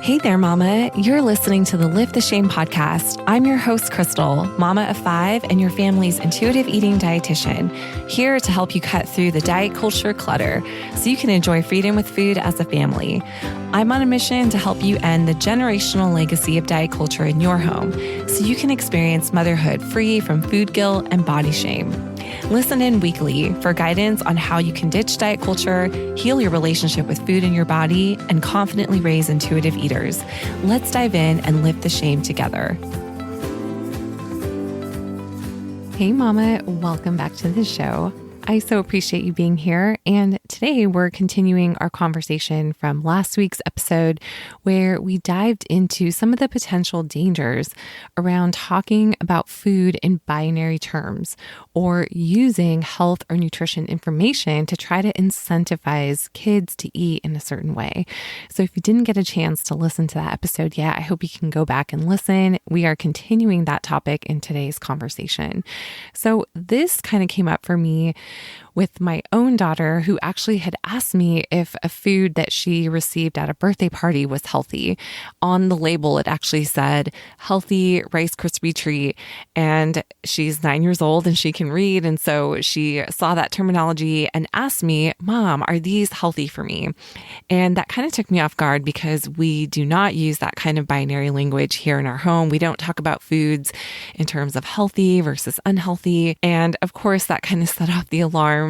Hey there, Mama. You're listening to the Lift the Shame podcast. I'm your host, Crystal, mama of 5 and your family's intuitive eating dietitian, here to help you cut through the diet culture clutter so you can enjoy freedom with food as a family. I'm on a mission to help you end the generational legacy of diet culture in your home so you can experience motherhood free from food guilt and body shame. Listen in weekly for guidance on how you can ditch diet culture, heal your relationship with food and your body, and confidently raise intuitive eaters. Let's dive in and lift the shame together. Hey, Mama, welcome back to the show. I so appreciate you being here. And today we're continuing our conversation from last week's episode where we dived into some of the potential dangers around talking about food in binary terms or using health or nutrition information to try to incentivize kids to eat in a certain way. So if you didn't get a chance to listen to that episode yet, I hope you can go back and listen. We are continuing that topic in today's conversation. So this kind of came up for me with my own daughter, who actually had asked me if a food that she received at a birthday party was healthy. On the label, it actually said healthy Rice Krispie treat. And she's 9 years old and she can read. And so she saw that terminology and asked me, Mom, are these healthy for me? And that kind of took me off guard because we do not use that kind of binary language here in our home. We don't talk about foods in terms of healthy versus unhealthy. And of course, that kind of set off the alarms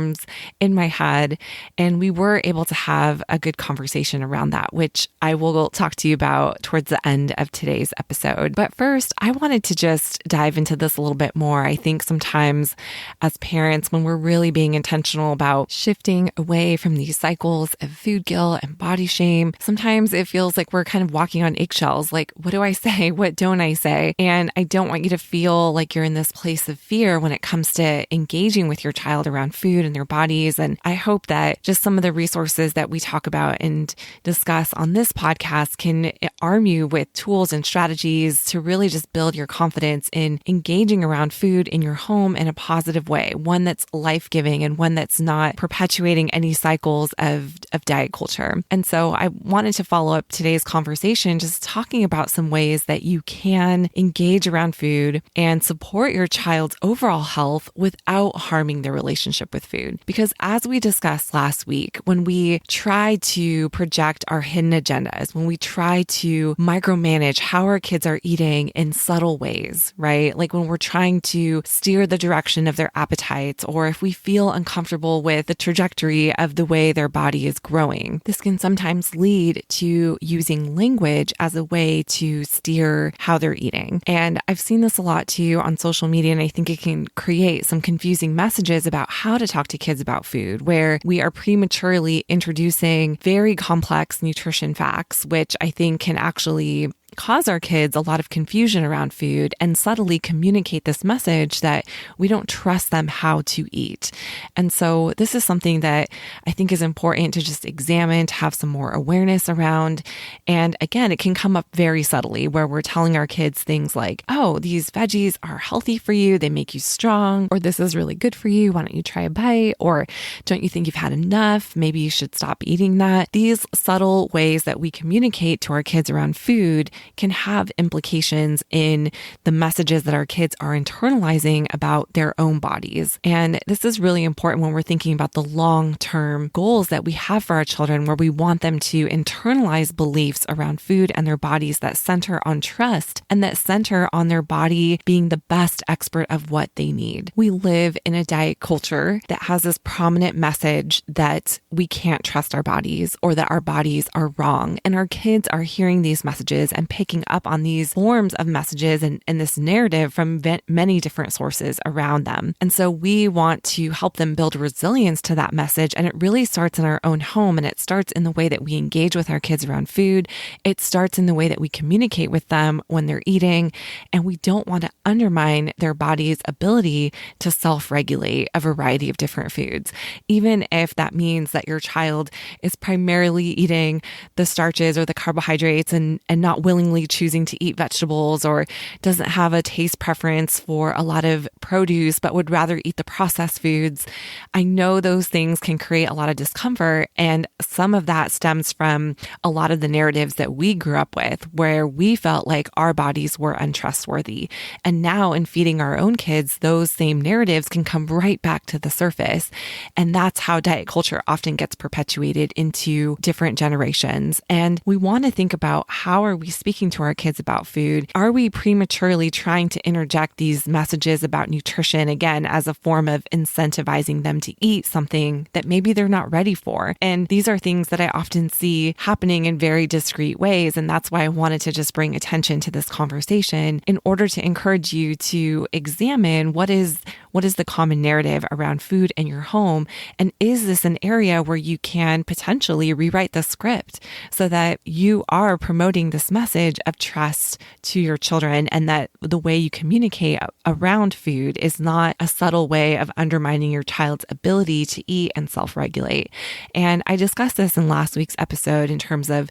in my head. And we were able to have a good conversation around that, which I will talk to you about towards the end of today's episode. But first, I wanted to just dive into this a little bit more. I think sometimes as parents, when we're really being intentional about shifting away from these cycles of food guilt and body shame, sometimes it feels like we're kind of walking on eggshells. Like, what do I say? What don't I say? And I don't want you to feel like you're in this place of fear when it comes to engaging with your child around food and their bodies. And I hope that just some of the resources that we talk about and discuss on this podcast can arm you with tools and strategies to really just build your confidence in engaging around food in your home in a positive way, one that's life-giving and one that's not perpetuating any cycles of diet culture. And so I wanted to follow up today's conversation just talking about some ways that you can engage around food and support your child's overall health without harming their relationship with food. Because as we discussed last week, when we try to project our hidden agendas, when we try to micromanage how our kids are eating in subtle ways, right? Like when we're trying to steer the direction of their appetites, or if we feel uncomfortable with the trajectory of the way their body is growing, this can sometimes lead to using language as a way to steer how they're eating. And I've seen this a lot too on social media, and I think it can create some confusing messages about how to talk to kids about food, where we are prematurely introducing very complex nutrition facts, which I think can actually cause our kids a lot of confusion around food and subtly communicate this message that we don't trust them how to eat. And so this is something that I think is important to just examine, to have some more awareness around. And again, it can come up very subtly where we're telling our kids things like, oh, these veggies are healthy for you. They make you strong, or this is really good for you. Why don't you try a bite? Or don't you think you've had enough? Maybe you should stop eating that. These subtle ways that we communicate to our kids around food can have implications in the messages that our kids are internalizing about their own bodies. And this is really important when we're thinking about the long-term goals that we have for our children, where we want them to internalize beliefs around food and their bodies that center on trust and that center on their body being the best expert of what they need. We live in a diet culture that has this prominent message that we can't trust our bodies or that our bodies are wrong. And our kids are hearing these messages and picking up on these forms of messages and this narrative from many different sources around them. And so we want to help them build resilience to that message. And it really starts in our own home. And it starts in the way that we engage with our kids around food. It starts in the way that we communicate with them when they're eating. And we don't want to undermine their body's ability to self-regulate a variety of different foods, even if that means that your child is primarily eating the starches or the carbohydrates and not willing willingly choosing to eat vegetables or doesn't have a taste preference for a lot of produce, but would rather eat the processed foods. I know those things can create a lot of discomfort. And some of that stems from a lot of the narratives that we grew up with, where we felt like our bodies were untrustworthy. And now in feeding our own kids, those same narratives can come right back to the surface. And that's how diet culture often gets perpetuated into different generations. And we want to think about, how are we speaking to our kids about food? Are we prematurely trying to interject these messages about nutrition, again, as a form of incentivizing them to eat something that maybe they're not ready for? And these are things that I often see happening in very discreet ways. And that's why I wanted to just bring attention to this conversation in order to encourage you to examine what is the common narrative around food in your home? And is this an area where you can potentially rewrite the script so that you are promoting this message of trust to your children, and that the way you communicate around food is not a subtle way of undermining your child's ability to eat and self-regulate? And I discussed this in last week's episode in terms of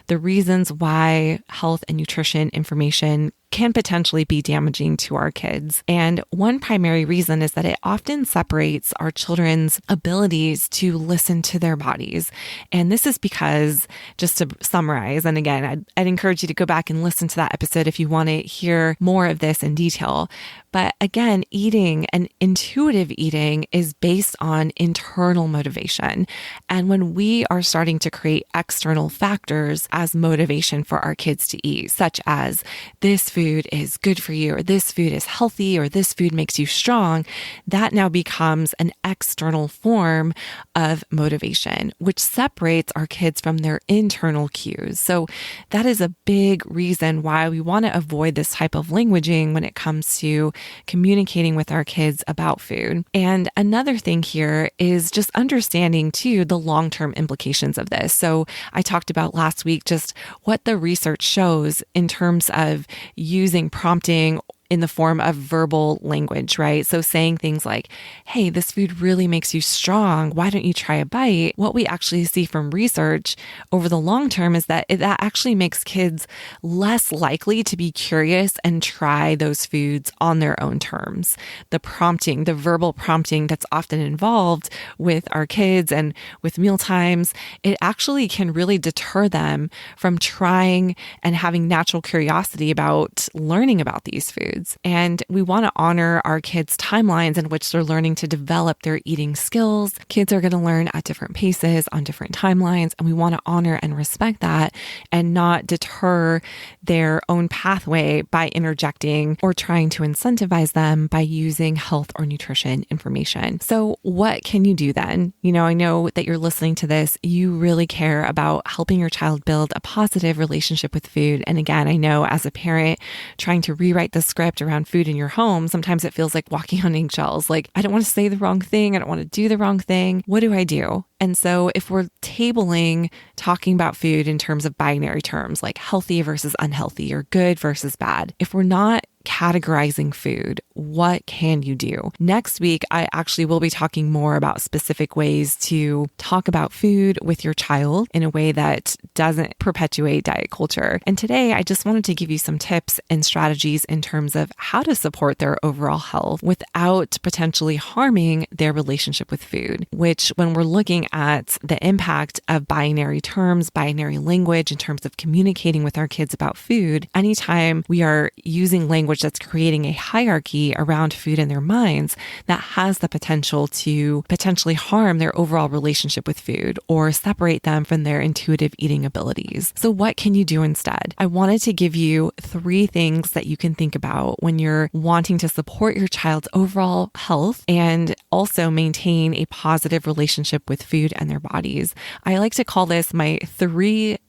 the reasons why health and nutrition information can potentially be damaging to our kids. And one primary reason is that it often separates our children's abilities to listen to their bodies. And this is because, just to summarize, and again, I'd encourage you to go back and listen to that episode if you want to hear more of this in detail. But again, eating and intuitive eating is based on internal motivation. And when we are starting to create external factors as motivation for our kids to eat, such as this food is good for you, or this food is healthy, or this food makes you strong, that now becomes an external form of motivation, which separates our kids from their internal cues. So that is a big reason why we want to avoid this type of languaging when it comes to communicating with our kids about food. And another thing here is just understanding too the long-term implications of this. So I talked about last week just what the research shows in terms of using prompting in the form of verbal language, right? So saying things like, hey, this food really makes you strong. Why don't you try a bite? What we actually see from research over the long term is that that actually makes kids less likely to be curious and try those foods on their own terms. The prompting, the verbal prompting that's often involved with our kids and with meal times, it actually can really deter them from trying and having natural curiosity about learning about these foods. And we want to honor our kids' timelines in which they're learning to develop their eating skills. Kids are going to learn at different paces on different timelines, and we want to honor and respect that and not deter their own pathway by interjecting or trying to incentivize them by using health or nutrition information. So what can you do then? I know that you're listening to this, you really care about helping your child build a positive relationship with food. And again, I know as a parent trying to rewrite the script around food in your home, sometimes it feels like walking on eggshells. Like, I don't want to say the wrong thing. I don't want to do the wrong thing. What do I do? And so if we're tabling talking about food in terms of binary terms, like healthy versus unhealthy or good versus bad, if we're not categorizing food, what can you do? Next week, I actually will be talking more about specific ways to talk about food with your child in a way that doesn't perpetuate diet culture. And today, I just wanted to give you some tips and strategies in terms of how to support their overall health without potentially harming their relationship with food, which when we're looking at the impact of binary terms, binary language in terms of communicating with our kids about food, anytime we are using language that's creating a hierarchy around food in their minds, that has the potential to potentially harm their overall relationship with food or separate them from their intuitive eating abilities. So what can you do instead? I wanted to give you 3 things that you can think about when you're wanting to support your child's overall health and also maintain a positive relationship with food and their bodies. I like to call this my 3E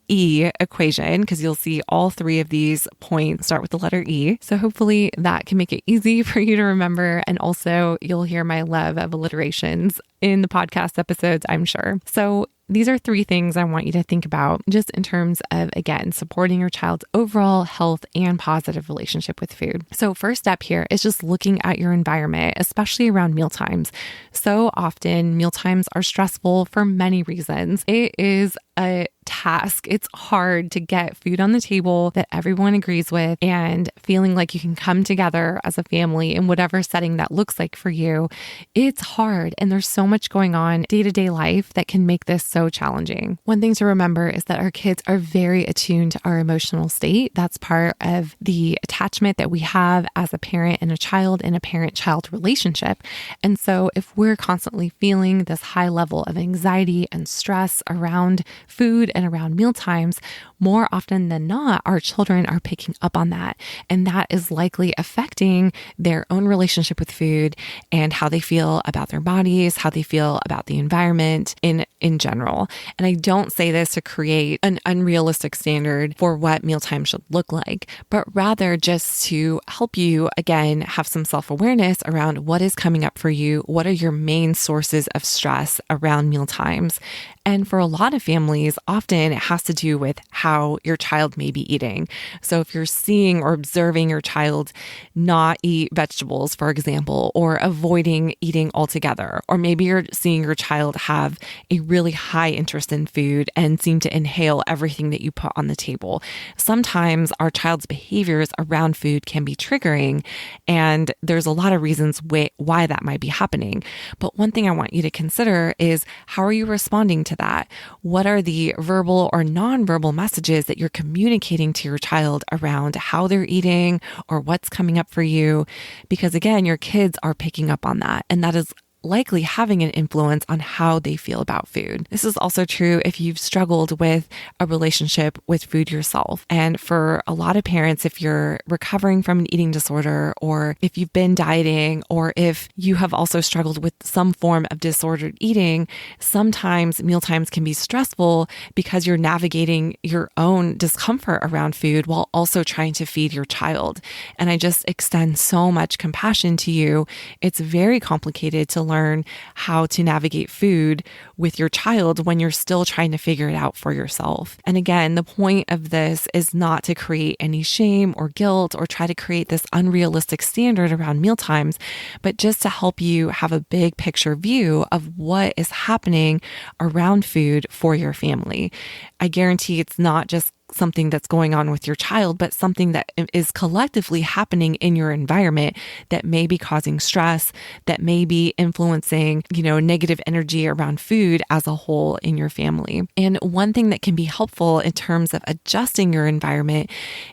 equation because you'll see all 3 of these points start with the letter E. So hopefully that can make it easy for you to remember. And also you'll hear my love of alliterations in the podcast episodes, I'm sure. So these are 3 things I want you to think about just in terms of, again, supporting your child's overall health and positive relationship with food. So first step here is just looking at your environment, especially around mealtimes. So often mealtimes are stressful for many reasons. It is a task. It's hard to get food on the table that everyone agrees with and feeling like you can come together as a family in whatever setting that looks like for you. It's hard. And there's so much going on day-to-day life that can make this so challenging. One thing to remember is that our kids are very attuned to our emotional state. That's part of the attachment that we have as a parent and a child in a parent-child relationship. And so if we're constantly feeling this high level of anxiety and stress around food and around meal times, more often than not, our children are picking up on that. And that is likely affecting their own relationship with food and how they feel about their bodies, how they feel about the environment in general. And I don't say this to create an unrealistic standard for what mealtime should look like, but rather just to help you, again, have some self-awareness around what is coming up for you. What are your main sources of stress around meal times? And for a lot of families, often it has to do with how your child may be eating. So if you're seeing or observing your child not eat vegetables, for example, or avoiding eating altogether, or maybe you're seeing your child have a really high interest in food and seem to inhale everything that you put on the table. Sometimes our child's behaviors around food can be triggering, and there's a lot of reasons why that might be happening. But one thing I want you to consider is, how are you responding to that? What are the verbal or nonverbal messages that you're communicating to your child around how they're eating or what's coming up for you? Because again, your kids are picking up on that, and that is likely having an influence on how they feel about food. This is also true if you've struggled with a relationship with food yourself. And for a lot of parents, if you're recovering from an eating disorder, or if you've been dieting, or if you have also struggled with some form of disordered eating, sometimes mealtimes can be stressful because you're navigating your own discomfort around food while also trying to feed your child. And I just extend so much compassion to you. It's very complicated to learn how to navigate food with your child when you're still trying to figure it out for yourself. And again, the point of this is not to create any shame or guilt or try to create this unrealistic standard around mealtimes, but just to help you have a big picture view of what is happening around food for your family. I guarantee it's not just something that's going on with your child, but something that is collectively happening in your environment that may be causing stress, that may be influencing, negative energy around food as a whole in your family. And one thing that can be helpful in terms of adjusting your environment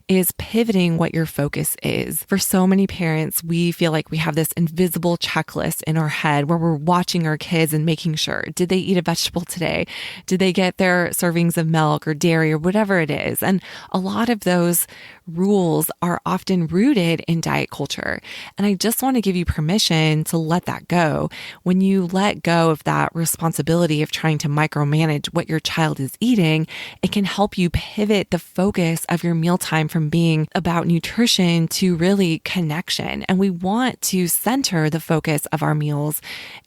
is pivoting what your focus is. For so many parents, we feel like we have this invisible checklist in our head where we're watching our kids and making sure, did they eat a vegetable today? Did they get their servings of milk or dairy or whatever it is? And a lot of those rules are often rooted in diet culture. And I just want to give you permission to let that go. When you let go of that responsibility of trying to micromanage what your child is eating, it can help you pivot the focus of your mealtime from being about nutrition to really connection. And we want to center the focus of our meals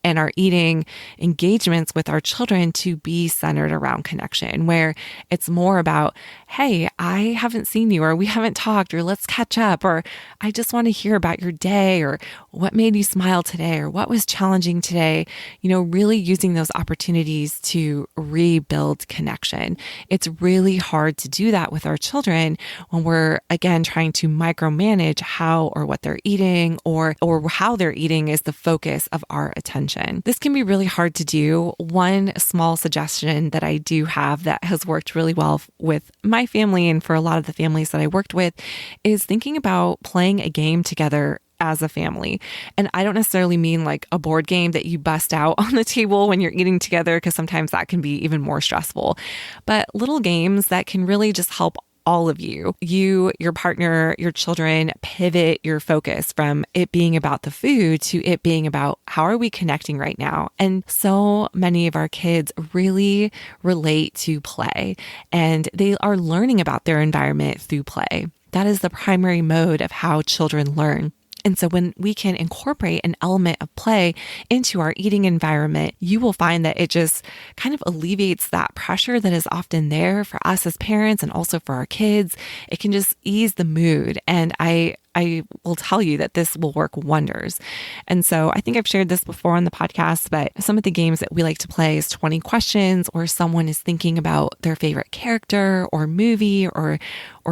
and our eating engagements with our children to be centered around connection, where it's more about, hey, I haven't seen you, or we haven't talked, or let's catch up, or I just want to hear about your day, or what made you smile today, or what was challenging today. Really using those opportunities to rebuild connection. It's really hard to do that with our children when we're, again, trying to micromanage how or what they're eating, or how they're eating is the focus of our attention. This can be really hard to do. One small suggestion that I do have that has worked really well with my family and for a lot of the families that I worked with is thinking about playing a game together as a family. And I don't necessarily mean like a board game that you bust out on the table when you're eating together, because sometimes that can be even more stressful, but little games that can really just help all of you, your partner, your children, pivot your focus from it being about the food to it being about how are we connecting right now. And so many of our kids really relate to play, and they are learning about their environment through play. That is the primary mode of how children learn. And so when we can incorporate an element of play into our eating environment, you will find that it just kind of alleviates that pressure that is often there for us as parents and also for our kids. It can just ease the mood. And I I will tell you that this will work wonders. And so I think I've shared this before on the podcast, but some of the games that we like to play is 20 questions, or someone is thinking about their favorite character or movie or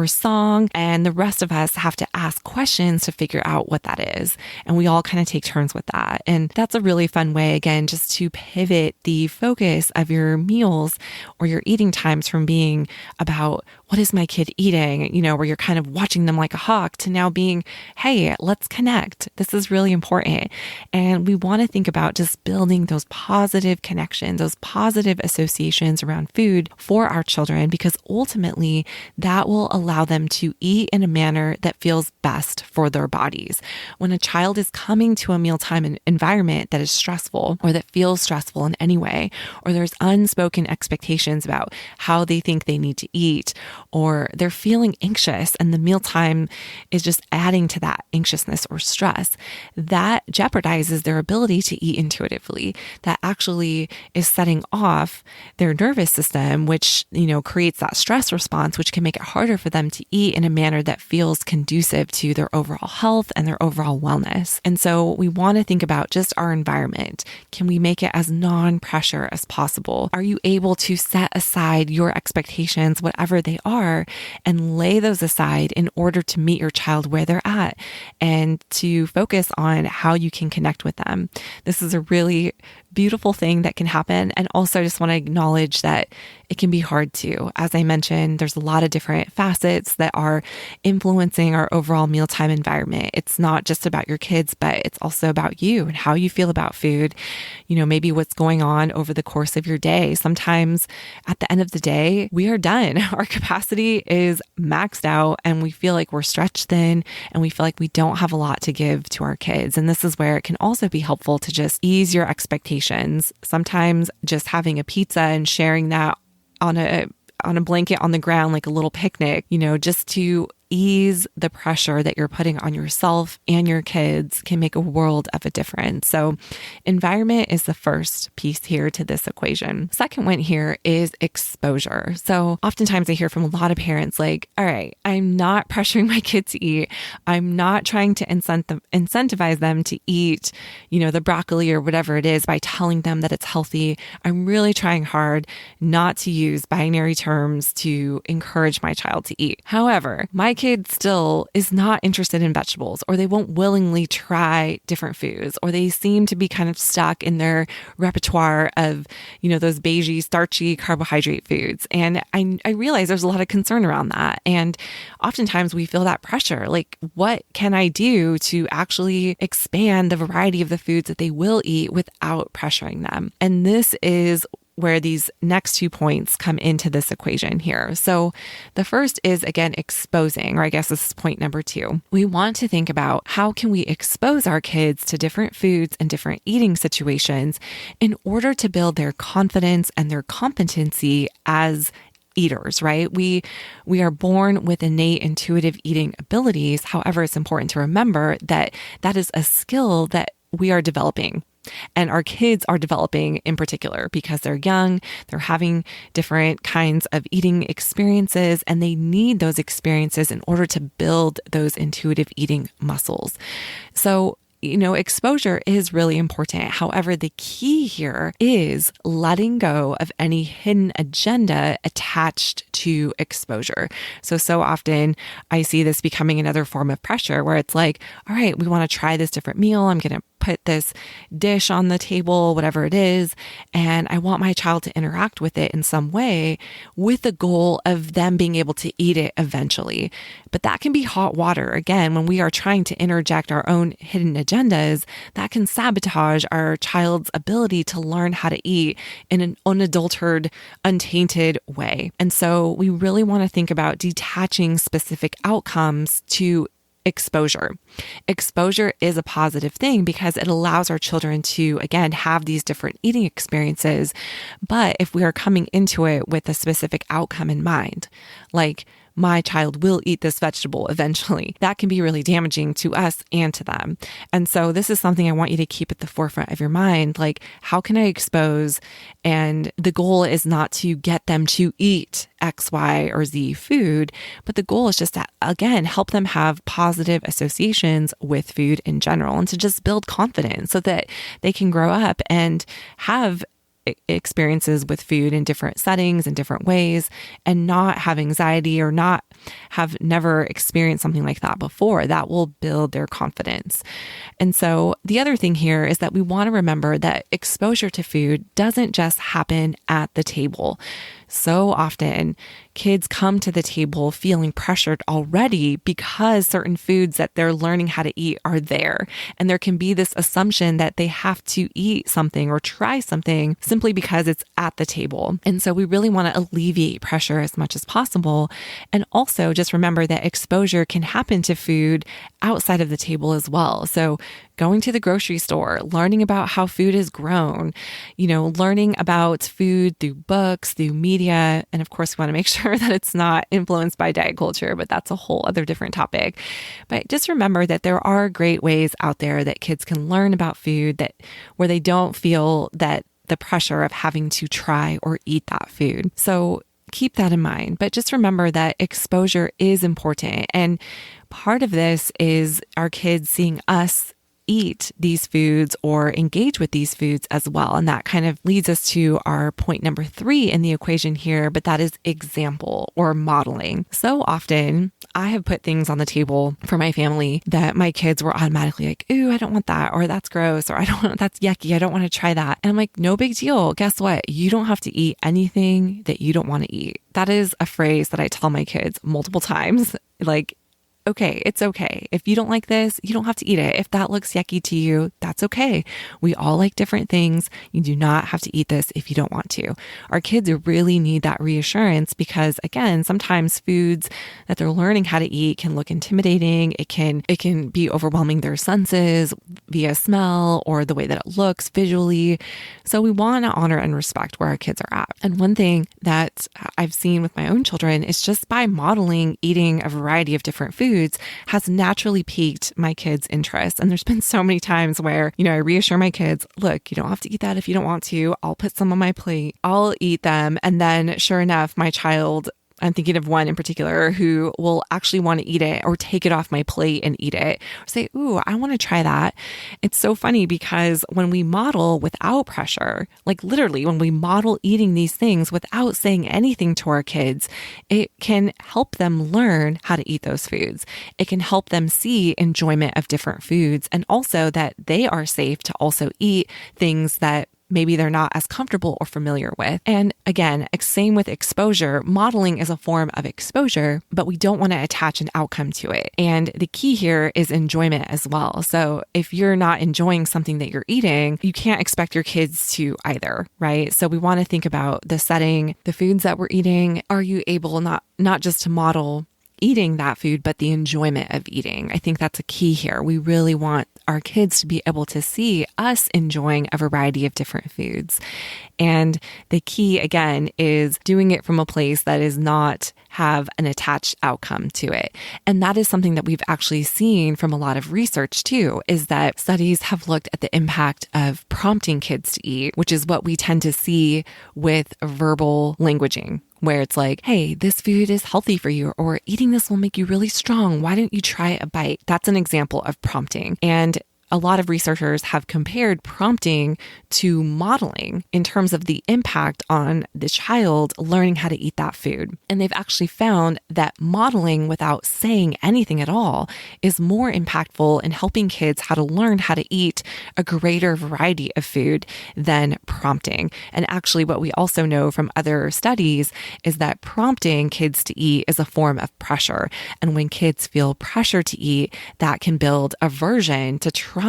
song, and the rest of us have to ask questions to figure out what that is. And we all kind of take turns with that. And that's a really fun way, again, just to pivot the focus of your meals or your eating times from being about what is my kid eating, where you're kind of watching them like a hawk, to now being, hey, let's connect. This is really important. And we want to think about just building those positive connections, those positive associations around food for our children, because ultimately that will allow them to eat in a manner that feels best for their bodies. When a child is coming to a mealtime environment that is stressful or that feels stressful in any way, or there's unspoken expectations about how they think they need to eat, or they're feeling anxious and the mealtime is just adding to that anxiousness or stress, that jeopardizes their ability to eat intuitively. That actually is setting off their nervous system, which, creates that stress response, which can make it harder for them to eat in a manner that feels conducive to their overall health and their overall wellness. And so we want to think about just our environment. Can we make it as non-pressure as possible? Are you able to set aside your expectations, whatever they are, and lay those aside in order to meet your child where they're at and to focus on how you can connect with them? This is a really beautiful thing that can happen. And also, I just want to acknowledge that it can be hard too. As I mentioned, there's a lot of different facets that are influencing our overall mealtime environment. It's not just about your kids, but it's also about you and how you feel about food. Maybe what's going on over the course of your day. Sometimes at the end of the day, we are done. Our capacity is maxed out and we feel like we're stretched thin and we feel like we don't have a lot to give to our kids. And this is where it can also be helpful to just ease your expectations. Sometimes just having a pizza and sharing that on a blanket on the ground, like a little picnic, just to ease the pressure that you're putting on yourself and your kids can make a world of a difference. So environment is the first piece here to this equation. Second one here is exposure. So oftentimes I hear from a lot of parents like, all right, I'm not pressuring my kid to eat. I'm not trying to incentivize them to eat, the broccoli or whatever it is by telling them that it's healthy. I'm really trying hard not to use binary terms to encourage my child to eat. However, my kid still is not interested in vegetables, or they won't willingly try different foods, or they seem to be kind of stuck in their repertoire of, those beigey, starchy carbohydrate foods. And I realize there's a lot of concern around that. And oftentimes we feel that pressure, like, what can I do to actually expand the variety of the foods that they will eat without pressuring them? And this is where these next 2 points come into this equation here. So the first is, again, exposing, or I guess this is point number 2. We want to think about how can we expose our kids to different foods and different eating situations in order to build their confidence and their competency as eaters, right? We are born with innate intuitive eating abilities. However, it's important to remember that that is a skill that we are developing. And our kids are developing in particular because they're young, they're having different kinds of eating experiences, and they need those experiences in order to build those intuitive eating muscles. So, exposure is really important. However, the key here is letting go of any hidden agenda attached to exposure. So often I see this becoming another form of pressure where it's like, all right, we want to try this different meal. I'm going to put this dish on the table, whatever it is, and I want my child to interact with it in some way with the goal of them being able to eat it eventually. But that can be hot water. Again, when we are trying to interject our own hidden agendas, that can sabotage our child's ability to learn how to eat in an unadulterated, untainted way. And so we really want to think about detaching specific outcomes to exposure. Exposure is a positive thing because it allows our children to, again, have these different eating experiences. But if we are coming into it with a specific outcome in mind, like my child will eat this vegetable eventually. That can be really damaging to us and to them. And so this is something I want you to keep at the forefront of your mind. Like, how can I expose? And the goal is not to get them to eat X, Y, or Z food, but the goal is just to, again, help them have positive associations with food in general and to just build confidence so that they can grow up and have experiences with food in different settings in different ways and not have anxiety or not have never experienced something like that before. That will build their confidence. And so the other thing here is that we want to remember that exposure to food doesn't just happen at the table. So often kids come to the table feeling pressured already because certain foods that they're learning how to eat are there. And there can be this assumption that they have to eat something or try something simply because it's at the table. And so we really want to alleviate pressure as much as possible. And also just remember that exposure can happen to food outside of the table as well. So going to the grocery store, learning about how food is grown, learning about food through books, through media. And of course, we want to make sure that it's not influenced by diet culture, but that's a whole other different topic. But just remember that there are great ways out there that kids can learn about food where they don't feel that the pressure of having to try or eat that food. So keep that in mind, but just remember that exposure is important. And part of this is our kids seeing us eat these foods or engage with these foods as well. And that kind of leads us to our point number 3 in the equation here, but that is example or modeling. So often I have put things on the table for my family that my kids were automatically like, ooh, I don't want that, or that's gross, or that's yucky, I don't want to try that. And I'm like, no big deal. Guess what? You don't have to eat anything that you don't want to eat. That is a phrase that I tell my kids multiple times. Like, okay, it's okay. If you don't like this, you don't have to eat it. If that looks yucky to you, that's okay. We all like different things. You do not have to eat this if you don't want to. Our kids really need that reassurance because, again, sometimes foods that they're learning how to eat can look intimidating. It can be overwhelming their senses via smell or the way that it looks visually. So we want to honor and respect where our kids are at. And one thing that I've seen with my own children is just by modeling eating a variety of different foods has naturally piqued my kids' interest. And there's been so many times where, I reassure my kids, look, you don't have to eat that if you don't want to. I'll put some on my plate. I'll eat them. And then sure enough, my child, I'm thinking of one in particular who will actually want to eat it or take it off my plate and eat it. Or say, ooh, I want to try that. It's so funny because when we model without pressure, like literally when we model eating these things without saying anything to our kids, it can help them learn how to eat those foods. It can help them see enjoyment of different foods and also that they are safe to also eat things that maybe they're not as comfortable or familiar with. And again, same with exposure. Modeling is a form of exposure, but we don't want to attach an outcome to it. And the key here is enjoyment as well. So if you're not enjoying something that you're eating, you can't expect your kids to either, right? So we want to think about the setting, the foods that we're eating. Are you able not just to model eating that food, but the enjoyment of eating? I think that's a key here. We really want our kids to be able to see us enjoying a variety of different foods. And the key, again, is doing it from a place that is not have an attached outcome to it. And that is something that we've actually seen from a lot of research too, is that studies have looked at the impact of prompting kids to eat, which is what we tend to see with verbal languaging, where it's like, hey, this food is healthy for you, or eating this will make you really strong. Why don't you try a bite? That's an example of prompting. And a lot of researchers have compared prompting to modeling in terms of the impact on the child learning how to eat that food. And they've actually found that modeling without saying anything at all is more impactful in helping kids how to learn how to eat a greater variety of food than prompting. And actually, what we also know from other studies is that prompting kids to eat is a form of pressure. And when kids feel pressure to eat, that can build aversion to trying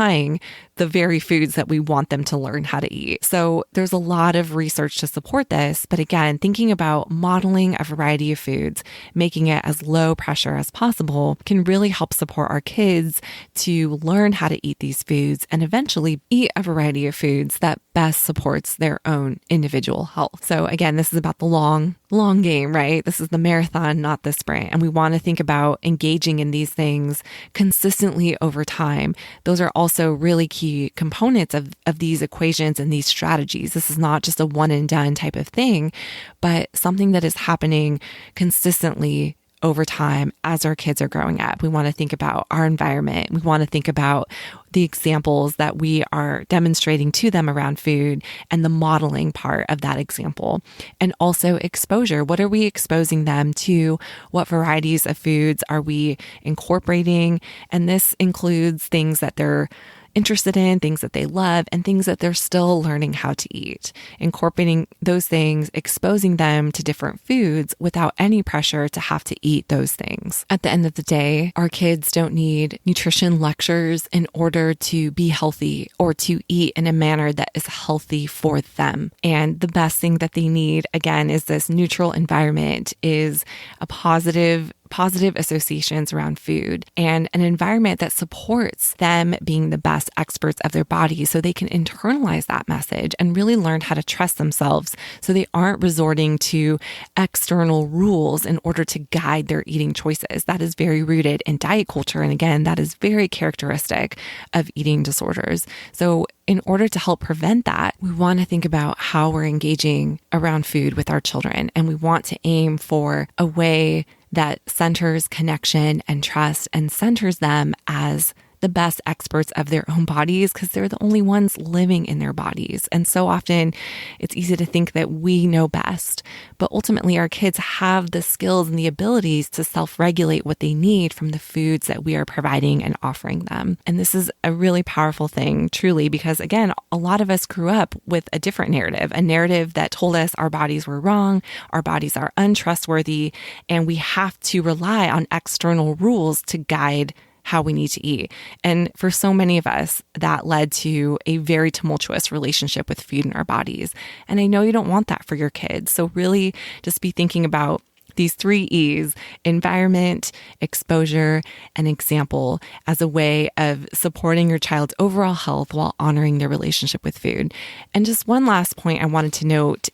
the very foods that we want them to learn how to eat. So there's a lot of research to support this. But again, thinking about modeling a variety of foods, making it as low pressure as possible can really help support our kids to learn how to eat these foods and eventually eat a variety of foods that best supports their own individual health. So again, this is about the long long game, right? This is the marathon, not the sprint. And we want to think about engaging in these things consistently over time. Those are also really key components of these equations and these strategies. This is not just a one and done type of thing, but something that is happening consistently over time as our kids are growing up. We want to think about our environment. We want to think about the examples that we are demonstrating to them around food and the modeling part of that example. And also exposure. What are we exposing them to? What varieties of foods are we incorporating? And this includes things that they're interested in, things that they love, and things that they're still learning how to eat. Incorporating those things, exposing them to different foods without any pressure to have to eat those things. At the end of the day, our kids don't need nutrition lectures in order to be healthy or to eat in a manner that is healthy for them. And the best thing that they need, again, is this neutral environment, is a positive associations around food and an environment that supports them being the best experts of their bodies so they can internalize that message and really learn how to trust themselves so they aren't resorting to external rules in order to guide their eating choices. That is very rooted in diet culture. And again, that is very characteristic of eating disorders. So in order to help prevent that, we want to think about how we're engaging around food with our children. And we want to aim for a way that centers connection and trust and centers them as the best experts of their own bodies because they're the only ones living in their bodies. And so often it's easy to think that we know best, but ultimately our kids have the skills and the abilities to self-regulate what they need from the foods that we are providing and offering them. And this is a really powerful thing, truly, because again, a lot of us grew up with a different narrative, a narrative that told us our bodies were wrong, our bodies are untrustworthy, and we have to rely on external rules to guide how we need to eat. And for so many of us, that led to a very tumultuous relationship with food in our bodies. And I know you don't want that for your kids. So really just be thinking about these 3 E's: environment, exposure, and example as a way of supporting your child's overall health while honoring their relationship with food. And just one last point I wanted to note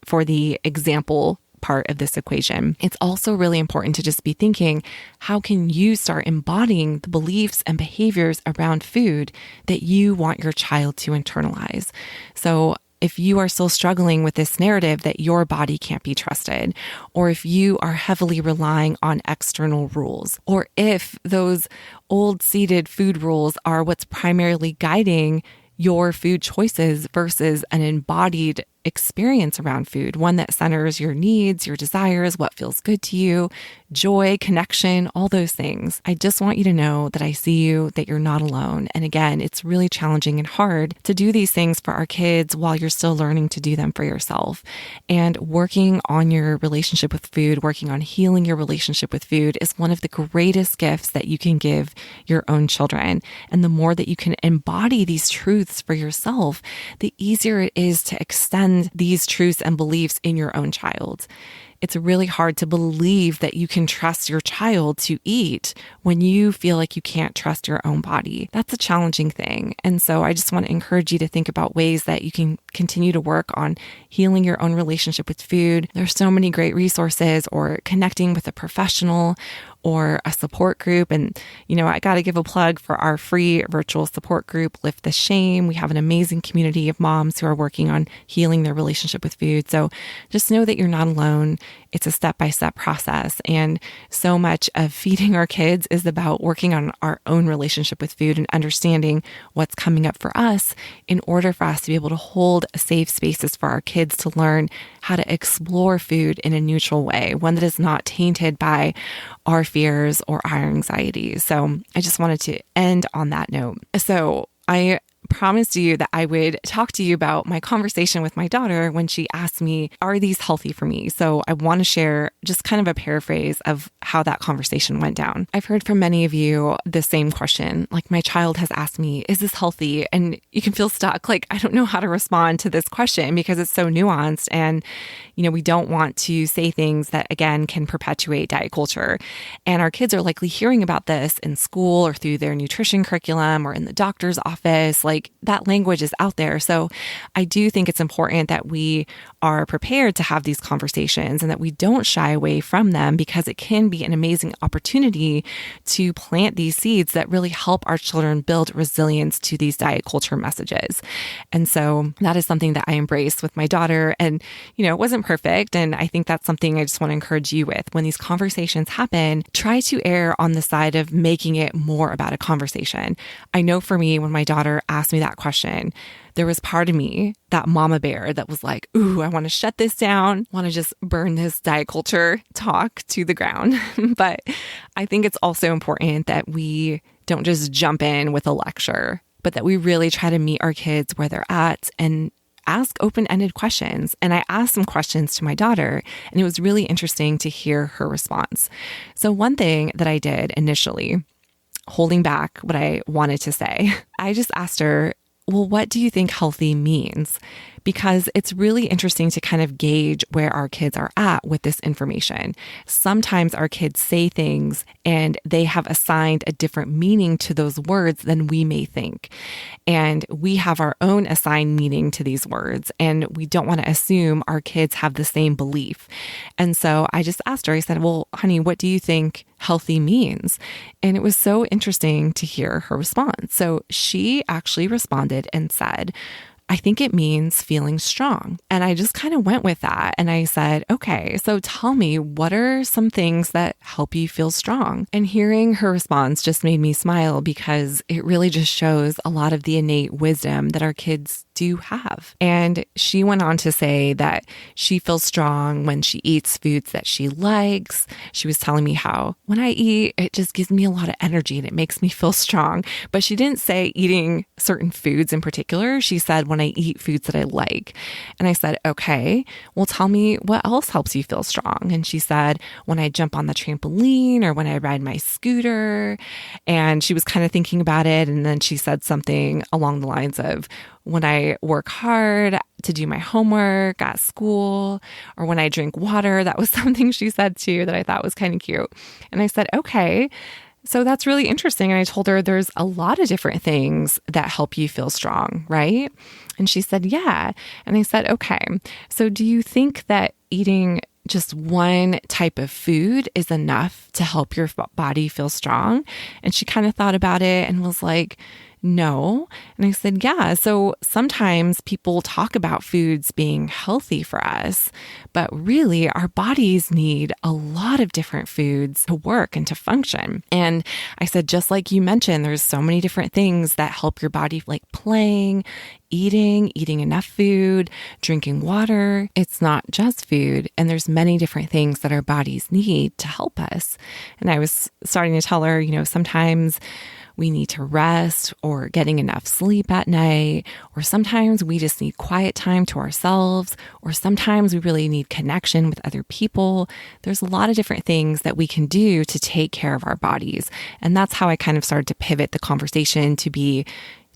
for the example part of this equation. It's also really important to just be thinking, how can you start embodying the beliefs and behaviors around food that you want your child to internalize? So if you are still struggling with this narrative that your body can't be trusted, or if you are heavily relying on external rules, or if those old-seated food rules are what's primarily guiding your food choices versus an embodied experience around food, one that centers your needs, your desires, what feels good to you, joy, connection, all those things. I just want you to know that I see you, that you're not alone. And again, it's really challenging and hard to do these things for our kids while you're still learning to do them for yourself. And working on your relationship with food, working on healing your relationship with food is one of the greatest gifts that you can give your own children. And the more that you can embody these truths for yourself, the easier it is to extend these truths and beliefs in your own child. It's really hard to believe that you can trust your child to eat when you feel like you can't trust your own body. That's a challenging thing. And so I just want to encourage you to think about ways that you can continue to work on healing your own relationship with food. There's so many great resources, or connecting with a professional or a support group. And, I got to give a plug for our free virtual support group, Lift the Shame. We have an amazing community of moms who are working on healing their relationship with food. So just know that you're not alone. It's a step-by-step process. And so much of feeding our kids is about working on our own relationship with food and understanding what's coming up for us in order for us to be able to hold safe spaces for our kids to learn how to explore food in a neutral way, one that is not tainted by our fears or our anxieties. So I just wanted to end on that note. So I promised you that I would talk to you about my conversation with my daughter when she asked me, are these healthy for me? So I want to share just kind of a paraphrase of how that conversation went down. I've heard from many of you the same question. Like, my child has asked me, is this healthy? And you can feel stuck. Like, I don't know how to respond to this question because it's so nuanced. And, we don't want to say things that, again, can perpetuate diet culture. And our kids are likely hearing about this in school or through their nutrition curriculum or in the doctor's office. like that language is out there. So I do think it's important that we are prepared to have these conversations and that we don't shy away from them, because it can be an amazing opportunity to plant these seeds that really help our children build resilience to these diet culture messages. And so that is something that I embraced with my daughter. And, it wasn't perfect. And I think that's something I just want to encourage you with. When these conversations happen, try to err on the side of making it more about a conversation. I know for me, when my daughter asked me that question, there was part of me, that mama bear, that was like, ooh, I want to shut this down, want to just burn this diet culture talk to the ground. But I think it's also important that we don't just jump in with a lecture, but that we really try to meet our kids where they're at and ask open-ended questions. And I asked some questions to my daughter, and it was really interesting to hear her response. So one thing that I did initially, holding back what I wanted to say, I just asked her, well, what do you think healthy means? Because it's really interesting to kind of gauge where our kids are at with this information. Sometimes our kids say things and they have assigned a different meaning to those words than we may think. And we have our own assigned meaning to these words, and we don't want to assume our kids have the same belief. And so I just asked her, I said, well, honey, what do you think healthy means? And it was so interesting to hear her response. So she actually responded and said, I think it means feeling strong. And I just kind of went with that. And I said, okay, so tell me, what are some things that help you feel strong? And hearing her response just made me smile, because it really just shows a lot of the innate wisdom that our kids do have. And she went on to say that she feels strong when she eats foods that she likes. She was telling me how when I eat, it just gives me a lot of energy and it makes me feel strong. But she didn't say eating certain foods in particular. She said, when I eat foods that I like. And I said, okay, well, tell me what else helps you feel strong. And she said, when I jump on the trampoline or when I ride my scooter. And she was kind of thinking about it. And then she said something along the lines of, when I work hard to do my homework at school, or when I drink water. That was something she said too that I thought was kind of cute. And I said, okay, so that's really interesting. And I told her there's a lot of different things that help you feel strong, right? And she said, yeah. And I said, okay, so do you think that eating just one type of food is enough to help your body feel strong? And she kind of thought about it and was like, no. And I said, yeah. So sometimes people talk about foods being healthy for us, but really our bodies need a lot of different foods to work and to function. And I said, just like you mentioned, there's so many different things that help your body, like playing, eating enough food, drinking water. It's not just food. And there's many different things that our bodies need to help us. And I was starting to tell her, sometimes we need to rest or getting enough sleep at night, or sometimes we just need quiet time to ourselves, or sometimes we really need connection with other people. There's a lot of different things that we can do to take care of our bodies. And that's how I kind of started to pivot the conversation to be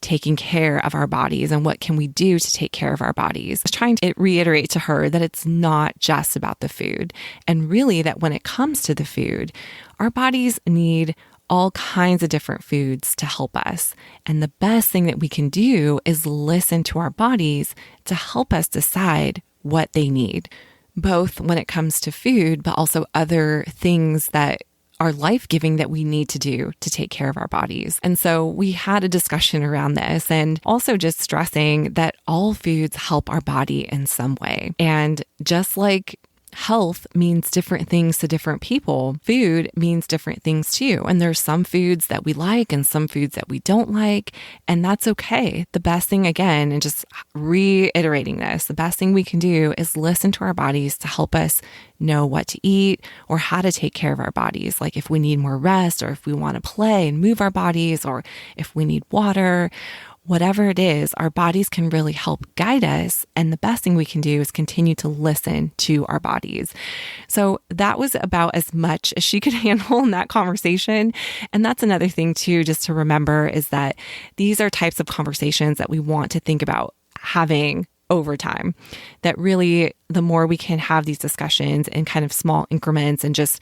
taking care of our bodies and what can we do to take care of our bodies. I was trying to reiterate to her that it's not just about the food, and really that when it comes to the food, our bodies need all kinds of different foods to help us. And the best thing that we can do is listen to our bodies to help us decide what they need, both when it comes to food, but also other things that are life-giving that we need to do to take care of our bodies. And so we had a discussion around this, and also just stressing that all foods help our body in some way. And just like health means different things to different people, food means different things too. And there's some foods that we like and some foods that we don't like, and that's okay. The best thing, again, and just reiterating this, the best thing we can do is listen to our bodies to help us know what to eat or how to take care of our bodies. Like if we need more rest, or if we want to play and move our bodies, or if we need water. Whatever it is, our bodies can really help guide us. And the best thing we can do is continue to listen to our bodies. So that was about as much as she could handle in that conversation. And that's another thing too, just to remember, is that these are types of conversations that we want to think about having over time. That really, the more we can have these discussions in kind of small increments and just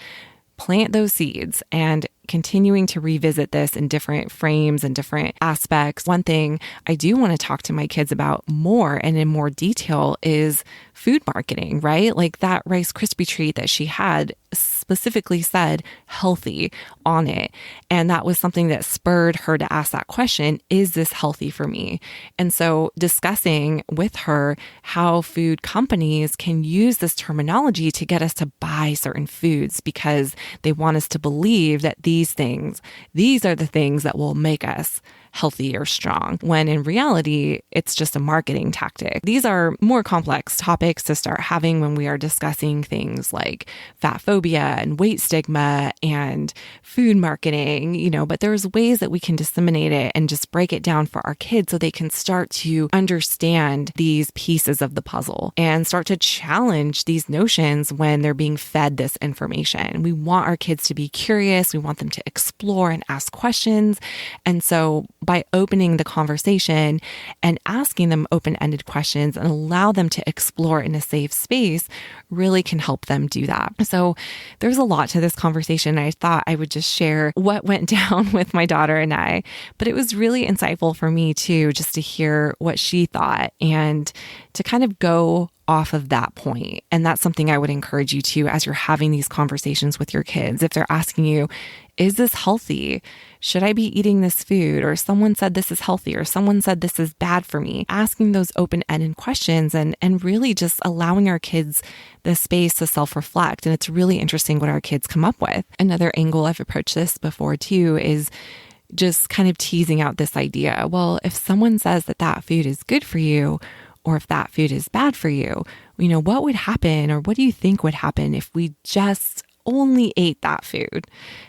plant those seeds and continuing to revisit this in different frames and different aspects. One thing I do want to talk to my kids about more and in more detail is food marketing, right? Like that Rice Krispie treat that she had specifically said healthy on it. And that was something that spurred her to ask that question, is this healthy for me? And so discussing with her how food companies can use this terminology to get us to buy certain foods because they want us to believe that these are the things that will make us healthy or strong, when in reality, it's just a marketing tactic. These are more complex topics to start having when we are discussing things like fat phobia and weight stigma and food marketing, but there's ways that we can disseminate it and just break it down for our kids so they can start to understand these pieces of the puzzle and start to challenge these notions when they're being fed this information. We want our kids to be curious. We want them to explore and ask questions. And so by opening the conversation and asking them open-ended questions and allow them to explore in a safe space really can help them do that. So there's a lot to this conversation. I thought I would just share what went down with my daughter and I, but it was really insightful for me too, just to hear what she thought and to kind of go off of that point. And that's something I would encourage you to as you're having these conversations with your kids. If they're asking you, is this healthy? Should I be eating this food? Or someone said this is healthy, or someone said this is bad for me. Asking those open-ended questions and really just allowing our kids the space to self-reflect. And it's really interesting what our kids come up with. Another angle I've approached this before too is just kind of teasing out this idea. Well, if someone says that that food is good for you, or if that food is bad for you, what would happen, or what do you think would happen if we just only ate that food?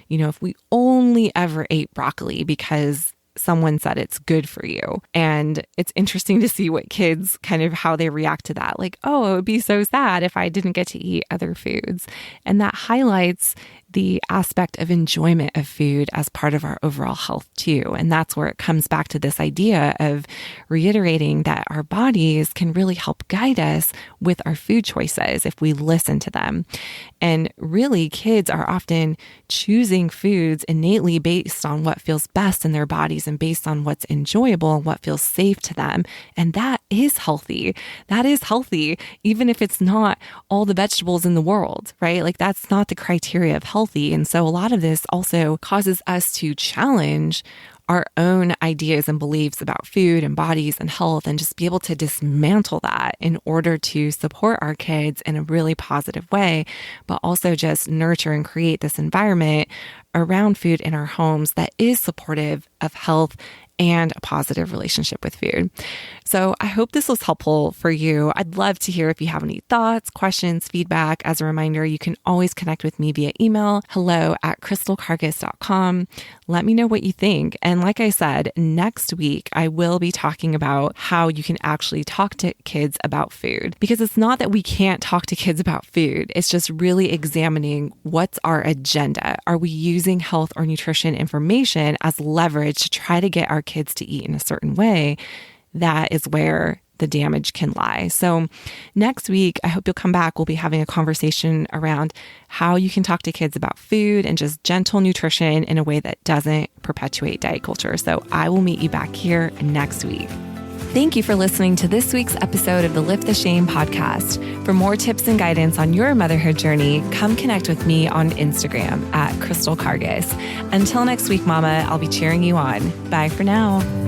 If we only ever ate broccoli because someone said it's good for you. And it's interesting to see what kids kind of how they react to that. Like, oh, it would be so sad if I didn't get to eat other foods. And that highlights the aspect of enjoyment of food as part of our overall health too. And that's where it comes back to this idea of reiterating that our bodies can really help guide us with our food choices if we listen to them. And really, kids are often choosing foods innately based on what feels best in their bodies and based on what's enjoyable and what feels safe to them. And that is healthy. That is healthy, even if it's not all the vegetables in the world, right? Like that's not the criteria of healthy. And so a lot of this also causes us to challenge our own ideas and beliefs about food and bodies and health, and just be able to dismantle that in order to support our kids in a really positive way, but also just nurture and create this environment around food in our homes that is supportive of health and a positive relationship with food. So I hope this was helpful for you. I'd love to hear if you have any thoughts, questions, feedback. As a reminder, you can always connect with me via email, hello@crystalkargas.com. Let me know what you think. And like I said, next week, I will be talking about how you can actually talk to kids about food, because it's not that we can't talk to kids about food. It's just really examining what's our agenda. Are we using health or nutrition information as leverage to try to get our kids to eat in a certain way? That is where the damage can lie. So next week, I hope you'll come back. We'll be having a conversation around how you can talk to kids about food and just gentle nutrition in a way that doesn't perpetuate diet culture. So I will meet you back here next week. Thank you for listening to this week's episode of the Lift the Shame podcast. For more tips and guidance on your motherhood journey, come connect with me on Instagram @crystalkargas. Until next week, Mama, I'll be cheering you on. Bye for now.